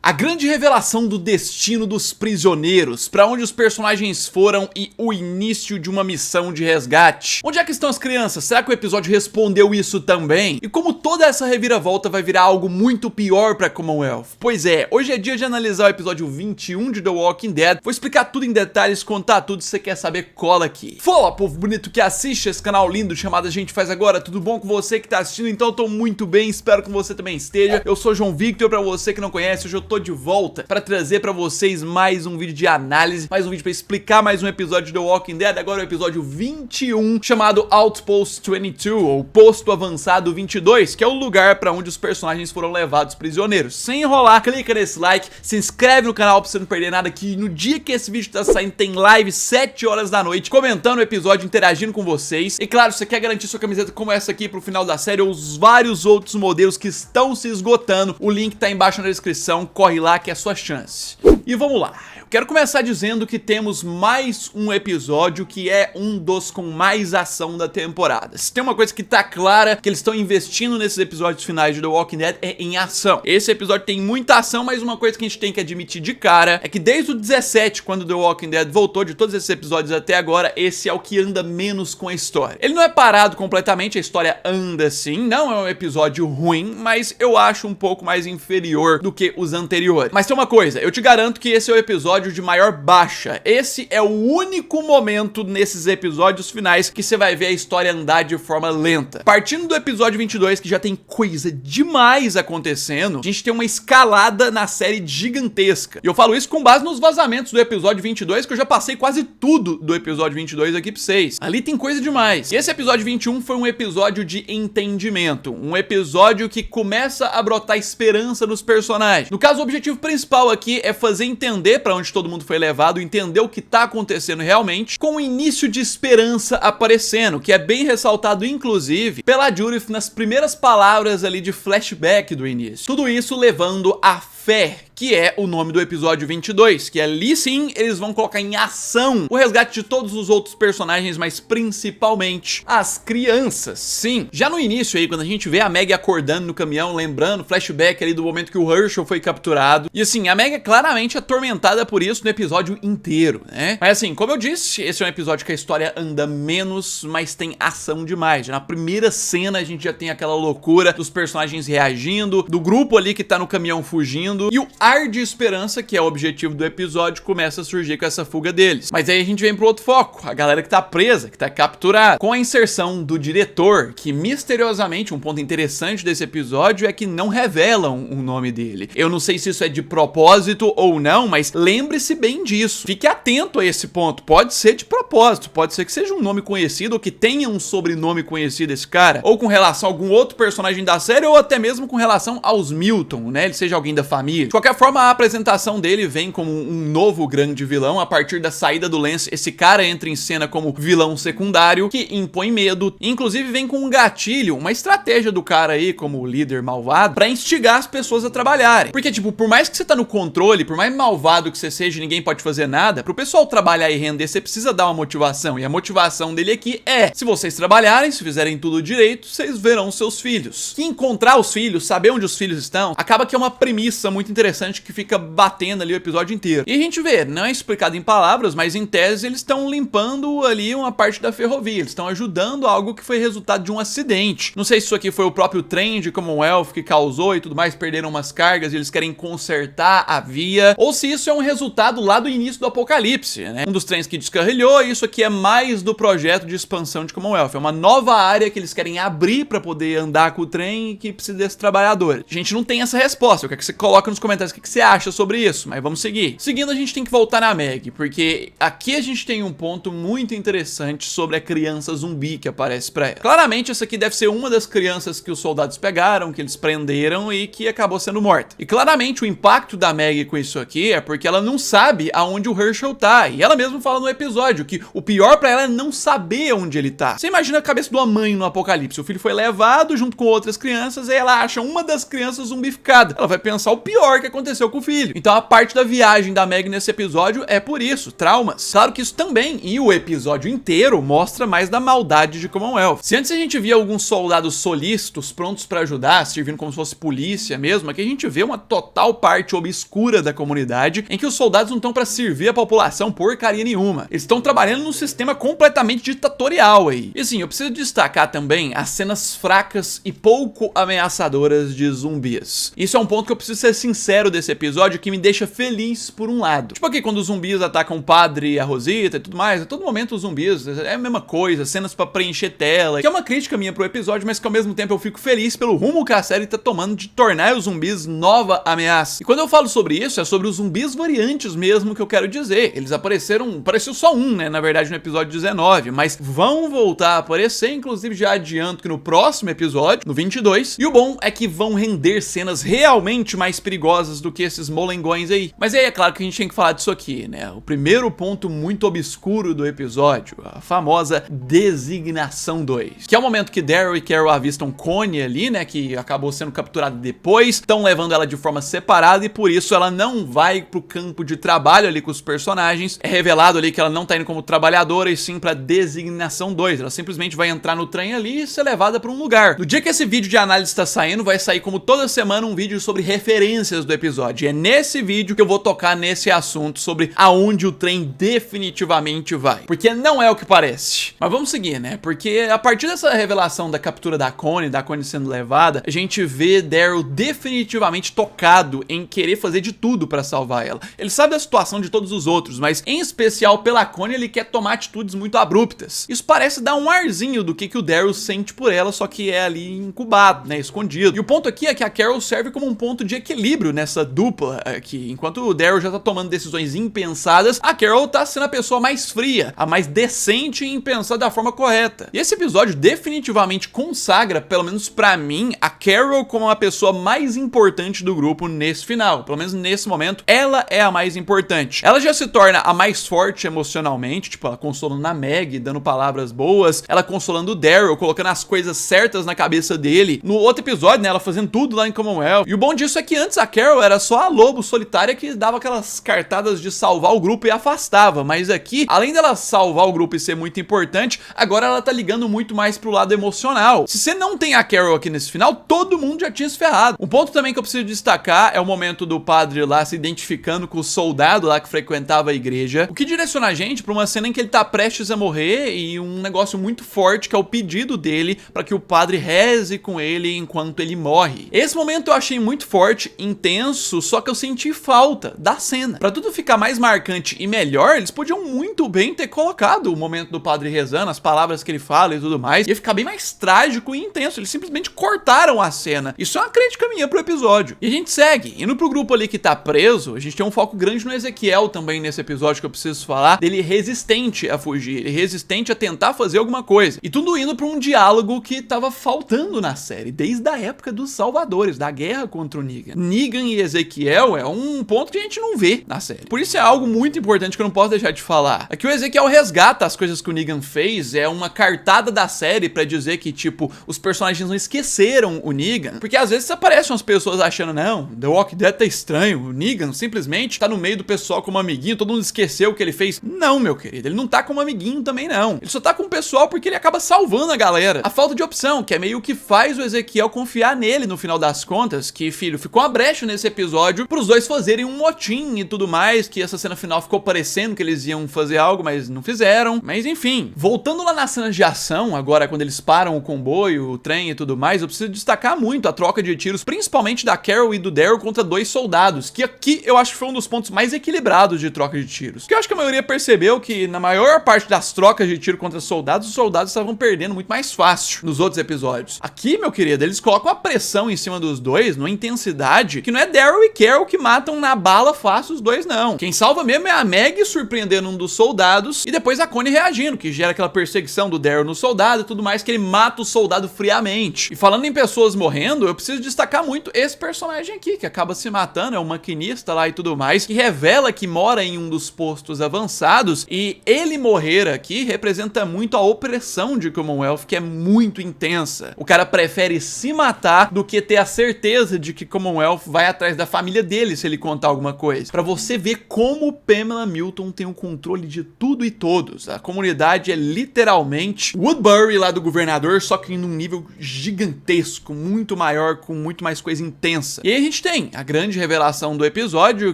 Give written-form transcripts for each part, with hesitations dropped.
A grande revelação do destino dos prisioneiros, pra onde os personagens foram e o início de uma missão de resgate. Onde é que estão as crianças? Será que o episódio respondeu isso também? E como toda essa reviravolta vai virar algo muito pior pra Commonwealth? Pois é, hoje é dia de analisar o episódio 21 de The Walking Dead. Vou explicar tudo em detalhes, contar tudo. Se você quer saber, cola aqui. Fala, povo bonito que assiste esse canal lindo chamado A Gente Faz Agora. Tudo bom com você que tá assistindo? Então eu tô muito bem, espero que você também esteja. Eu sou João Victor, pra você que não conhece, hoje eu tô de volta pra trazer pra vocês mais um vídeo de análise, mais um vídeo pra explicar mais um episódio de The Walking Dead, agora o episódio 21, chamado Outpost 22, ou Posto Avançado 22, que é o lugar pra onde os personagens foram levados prisioneiros. Sem enrolar, clica nesse like, se inscreve no canal pra você não perder nada, que no dia que esse vídeo tá saindo tem live 7 horas da noite, comentando o episódio, interagindo com vocês. E claro, se você quer garantir sua camiseta como essa aqui pro final da série, ou os vários outros modelos que estão se esgotando, o link tá embaixo na descrição, corre lá que é a sua chance. E vamos lá. Quero começar dizendo que temos mais um episódio que é um dos com mais ação da temporada. Se tem uma coisa que tá clara que eles estão investindo nesses episódios finais de The Walking Dead é em ação. Esse episódio tem muita ação, mas uma coisa que a gente tem que admitir de cara é que desde o 17, quando The Walking Dead voltou, de todos esses episódios até agora, esse é o que anda menos com a história. Ele não é parado completamente, a história anda sim, não é um episódio ruim, mas eu acho um pouco mais inferior do que os anteriores. Mas tem uma coisa, eu te garanto que esse é o episódio de maior baixa. Esse é o único momento nesses episódios finais que você vai ver a história andar de forma lenta. Partindo do episódio 22, que já tem coisa demais acontecendo, a gente tem uma escalada na série gigantesca. E eu falo isso com base nos vazamentos do episódio 22, que eu já passei quase tudo do episódio 22 aqui pra vocês. Ali tem coisa demais. E esse episódio 21 foi um episódio de entendimento. Um episódio que começa a brotar esperança nos personagens. No caso, o objetivo principal aqui é fazer entender pra onde todo mundo foi levado, entender o que tá acontecendo realmente, com o início de esperança aparecendo, que é bem ressaltado inclusive pela Judith nas primeiras palavras ali de flashback do início. Tudo isso levando a fé, que é o nome do episódio 22, que ali sim eles vão colocar em ação o resgate de todos os outros personagens, mas principalmente as crianças. Sim, já no início aí, quando a gente vê a Maggie acordando no caminhão, lembrando flashback ali do momento que o Hershel foi capturado, e assim, a Maggie é claramente atormentada por isso no episódio inteiro, né? Mas assim, como eu disse, esse é um episódio que a história anda menos, mas tem ação demais. Já na primeira cena a gente já tem aquela loucura dos personagens reagindo, do grupo ali que tá no caminhão fugindo, e o ar de esperança, que é o objetivo do episódio, começa a surgir com essa fuga deles. Mas aí a gente vem pro outro foco, a galera que tá presa, que tá capturada, com a inserção do diretor, que misteriosamente, um ponto interessante desse episódio é que não revelam o nome dele. Eu não sei se isso é de propósito ou não, mas lembre-se bem disso. Fique atento a esse ponto. Pode ser de propósito, pode ser que seja um nome conhecido ou que tenha um sobrenome conhecido esse cara, ou com relação a algum outro personagem da série, ou até mesmo com relação aos Milton, né? Ele seja alguém da família. De qualquer forma, a apresentação dele vem como um novo grande vilão. A partir da saída do Lance, esse cara entra em cena como vilão secundário, que impõe medo, inclusive vem com um gatilho, uma estratégia do cara aí, como líder malvado, pra instigar as pessoas a trabalharem. Porque, tipo, por mais que você tá no controle, por mais malvado que você seja, ninguém pode fazer nada, pro pessoal trabalhar e render, você precisa dar uma motivação. E a motivação dele aqui é: se vocês trabalharem, se fizerem tudo direito, vocês verão seus filhos. Que encontrar os filhos, saber onde os filhos estão, acaba que é uma premissa muito interessante que fica batendo ali o episódio inteiro. E a gente vê, não é explicado em palavras, mas em tese eles estão limpando ali uma parte da ferrovia, eles estão ajudando algo que foi resultado de um acidente. Não sei se isso aqui foi o próprio trem de Commonwealth que causou e tudo mais, perderam umas cargas e eles querem consertar a via, ou se isso é um resultado lá do início do apocalipse, né? Um dos trens que descarrilhou, e isso aqui é mais do projeto de expansão de Commonwealth. É uma nova área que eles querem abrir pra poder andar com o trem e que precisa desses trabalhadores. A gente não tem essa resposta, eu quero que você coloque nos comentários o que você acha sobre isso, mas vamos seguir. Seguindo, a gente tem que voltar na Maggie, porque aqui a gente tem um ponto muito interessante sobre a criança zumbi que aparece pra ela. Claramente, essa aqui deve ser uma das crianças que os soldados pegaram, que eles prenderam e que acabou sendo morta. E claramente, o impacto da Maggie com isso aqui é porque ela não sabe aonde o Hershel tá. E ela mesma fala no episódio que o pior pra ela é não saber onde ele tá. Você imagina a cabeça de uma mãe no apocalipse. O filho foi levado junto com outras crianças e ela acha uma das crianças zumbificada. Ela vai pensar o pior que aconteceu com o filho. Então a parte da viagem da Meg nesse episódio é por isso, traumas. Claro que isso também, e o episódio inteiro, mostra mais da maldade de Commonwealth. Se antes a gente via alguns soldados solícitos prontos pra ajudar, servindo como se fosse polícia mesmo, aqui a gente vê uma total parte obscura da comunidade, em que os soldados não estão pra servir a população porcaria nenhuma. Eles estão trabalhando num sistema completamente ditatorial aí. E assim, eu preciso destacar também as cenas fracas e pouco ameaçadoras de zumbis. Isso é um ponto que eu preciso ser sincero desse episódio, que me deixa feliz por um lado. Tipo aqui, quando os zumbis atacam o padre e a Rosita e tudo mais, a todo momento os zumbis é a mesma coisa, cenas pra preencher tela, que é uma crítica minha pro episódio, mas que ao mesmo tempo eu fico feliz pelo rumo que a série tá tomando de tornar os zumbis nova ameaça. E quando eu falo sobre isso, é sobre os zumbis variantes mesmo que eu quero dizer. Eles apareceu só um, né, na verdade no episódio 19, mas vão voltar a aparecer, inclusive já adianto que no próximo episódio, no 22, e o bom é que vão render cenas realmente mais perigosas do que esses molengões aí. Mas aí é claro que a gente tem que falar disso aqui, né, o primeiro ponto muito obscuro do episódio, a famosa Designação 2, que é o momento que Daryl e Carol avistam Connie ali, né, que acabou sendo capturada depois, estão levando ela de forma separada e por isso ela não vai pro campo de trabalho ali com os personagens. É revelado ali que ela não tá indo como trabalhadora e sim pra Designação 2, ela simplesmente vai entrar no trem ali e ser levada pra um lugar. No dia que esse vídeo de análise tá saindo, vai sair como toda semana um vídeo sobre referências do episódio, e é nesse vídeo que eu vou tocar nesse assunto sobre aonde o trem definitivamente vai, porque não é o que parece. Mas vamos seguir, né, porque a partir dessa revelação da captura da Connie sendo levada, a gente vê Daryl definitivamente tocado em querer fazer de tudo pra salvar ela. Ele sabe da situação de todos os outros, mas em especial pela Connie ele quer tomar atitudes muito abruptas. Isso parece dar um arzinho do que o Daryl sente por ela, só que é ali incubado, né, escondido. E o ponto aqui é que a Carol serve como um ponto de equilíbrio nessa dupla aqui. Enquanto o Daryl já tá tomando decisões impensadas, a Carol tá sendo a pessoa mais fria, a mais decente em pensar da forma correta. E esse episódio definitivamente consagra, pelo menos pra mim, a Carol como a pessoa mais importante do grupo nesse final. Pelo menos nesse momento, ela é a mais importante. Ela já se torna a mais forte emocionalmente, tipo, ela consolando a Meg, dando palavras boas, ela consolando o Daryl, colocando as coisas certas na cabeça dele. No outro episódio, né, ela fazendo tudo lá em Commonwealth. E o bom disso é que antes a Carol era só a lobo solitária que dava aquelas cartadas de salvar o grupo e afastava, mas aqui, além dela salvar o grupo e ser muito importante, agora ela tá ligando muito mais pro lado emocional. Se você não tem a Carol aqui nesse final, todo mundo já tinha se ferrado. Um ponto também que eu preciso destacar é o momento do padre lá se identificando com o soldado lá que frequentava a igreja, o que direciona a gente pra uma cena em que ele tá prestes a morrer e um negócio muito forte que é o pedido dele pra que o padre reze com ele enquanto ele morre. Esse momento eu achei muito forte, intenso, só que eu senti falta da cena. Pra tudo ficar mais marcante e melhor, eles podiam muito bem ter colocado o momento do padre rezando, as palavras que ele fala e tudo mais, ia ficar bem mais trágico e intenso. Eles simplesmente cortaram a cena. Isso é uma crítica minha pro episódio. E a gente segue. Indo pro grupo ali que tá preso, a gente tem um foco grande no Ezequiel também nesse episódio que eu preciso falar, dele resistente a fugir, ele resistente a tentar fazer alguma coisa. E tudo indo pra um diálogo que tava faltando na série, desde a época dos Salvadores, da guerra contra o Negan. Negan e Ezequiel é um ponto que a gente não vê na série. Por isso é algo muito importante que eu não posso deixar de falar. É que o Ezequiel resgata as coisas que o Negan fez, é uma cartada da série pra dizer que, tipo, os personagens não esqueceram o Negan, porque às vezes aparecem umas pessoas achando, não, The Walking Dead tá estranho, o Negan simplesmente tá no meio do pessoal como amiguinho, todo mundo esqueceu o que ele fez. Não, meu querido, ele não tá como amiguinho também não. Ele só tá com o pessoal porque ele acaba salvando a galera. A falta de opção, que é meio que faz o Ezequiel confiar nele no final das contas, que, filho, ficou uma brecha nesse episódio pros dois fazerem um motim e tudo mais, que essa cena final ficou parecendo que eles iam fazer algo, mas não fizeram. Mas enfim, voltando lá nas cenas de ação, agora quando eles param o comboio, o trem e tudo mais, eu preciso destacar muito a troca de tiros, principalmente da Carol e do Daryl contra dois soldados, que aqui eu acho que foi um dos pontos mais equilibrados de troca de tiros. Porque eu acho que a maioria percebeu que na maior parte das trocas de tiro contra soldados, os soldados estavam perdendo muito mais fácil nos outros episódios. Aqui, meu querido, eles colocam a pressão em cima dos dois, numa intensidade que não é Daryl e Carol que matam na bala fácil os dois, não. Quem salva mesmo é a Meg surpreendendo um dos soldados e depois a Connie reagindo, que gera aquela perseguição do Daryl no soldado e tudo mais, que ele mata o soldado friamente. E falando em pessoas morrendo, eu preciso destacar muito esse personagem aqui, que acaba se matando, é um maquinista lá e tudo mais, que revela que mora em um dos postos avançados, e ele morrer aqui representa muito a opressão de Commonwealth, que é muito intensa. O cara prefere se matar do que ter a certeza de que Commonwealth Gandalf vai atrás da família dele se ele contar alguma coisa. Pra você ver como Pamela Milton tem o controle de tudo e todos. A comunidade é literalmente Woodbury lá do governador, só que num nível gigantesco, muito maior, com muito mais coisa intensa. E aí a gente tem a grande revelação do episódio,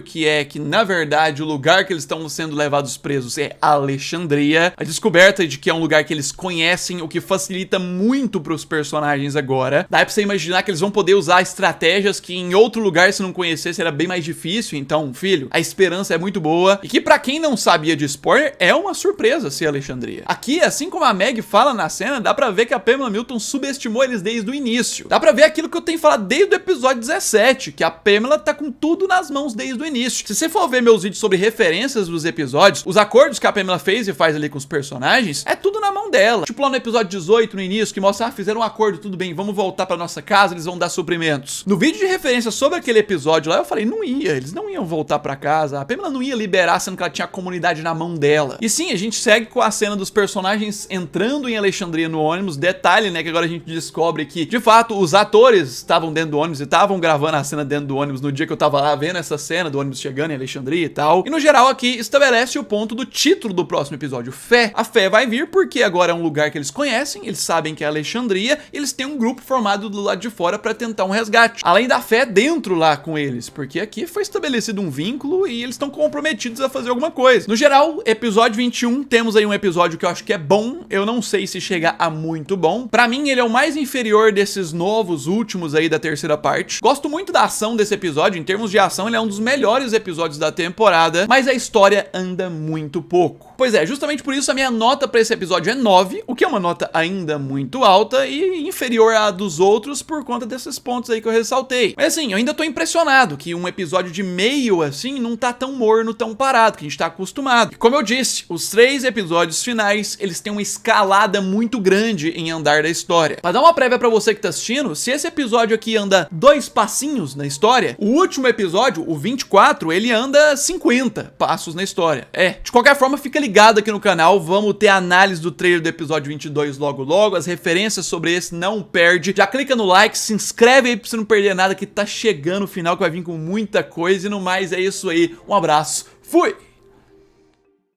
que é que, na verdade, o lugar que eles estão sendo levados presos é Alexandria. A descoberta de que é um lugar que eles conhecem, o que facilita muito pros personagens agora. Dá pra você imaginar que eles vão poder usar estratégias que em outro lugar, se não conhecesse, era bem mais difícil. Então, filho, a esperança é muito boa. E que pra quem não sabia de spoiler, é uma surpresa ser Alexandria. Aqui, assim como a Meg fala na cena, dá pra ver que a Pamela Milton subestimou eles desde o início. Dá pra ver aquilo que eu tenho falado desde o episódio 17, que a Pamela tá com tudo nas mãos desde o início. Se você for ver meus vídeos sobre referências dos episódios, os acordos que a Pamela fez e faz ali com os personagens, é tudo na mão dela. Tipo lá no episódio 18, no início, que mostra, fizeram um acordo, tudo bem, vamos voltar pra nossa casa, eles vão dar suprimentos. No vídeo de referência sobre aquele episódio lá, eu falei, não ia, eles não iam voltar pra casa, a Pamela não ia liberar, sendo que ela tinha a comunidade na mão dela. E sim, a gente segue com a cena dos personagens entrando em Alexandria no ônibus. Detalhe, né, que agora a gente descobre que, de fato, os atores estavam dentro do ônibus e estavam gravando a cena dentro do ônibus no dia que eu tava lá vendo essa cena do ônibus chegando em Alexandria e tal. E no geral aqui estabelece o ponto do título do próximo episódio, Fé. A fé vai vir porque agora é um lugar que eles conhecem, eles sabem que é Alexandria, e eles têm um grupo formado do lado de fora pra tentar um resgate. Além da fé dentro lá com eles, porque aqui foi estabelecido um vínculo e eles estão comprometidos a fazer alguma coisa. No geral, episódio 21, temos aí um episódio que eu acho que é bom, eu não sei se chega a muito bom. Pra mim, ele é o mais inferior desses novos últimos aí da terceira parte. Gosto muito da ação desse episódio, em termos de ação, ele é um dos melhores episódios da temporada, mas a história anda muito pouco. Pois é, justamente por isso a minha nota pra esse episódio é 9, o que é uma nota ainda muito alta e inferior à dos outros por conta desses pontos aí que eu ressaltei. Mas assim, eu ainda tô impressionado que um episódio de meio assim não tá tão morno, tão parado, que a gente tá acostumado. E como eu disse, os 3 episódios finais, eles têm uma escalada muito grande em andar da história. Pra dar uma prévia pra você que tá assistindo, se esse episódio aqui anda 2 passinhos na história, o último episódio, o 24, ele anda 50 passos na história. De qualquer forma, fica ligado aqui no canal, vamos ter análise do trailer do episódio 22 logo, as referências sobre esse não perde. Já clica no like, se inscreve aí pra você não perder nada, que tá chegando o final, que vai vir com muita coisa. E no mais é isso aí, um abraço, fui!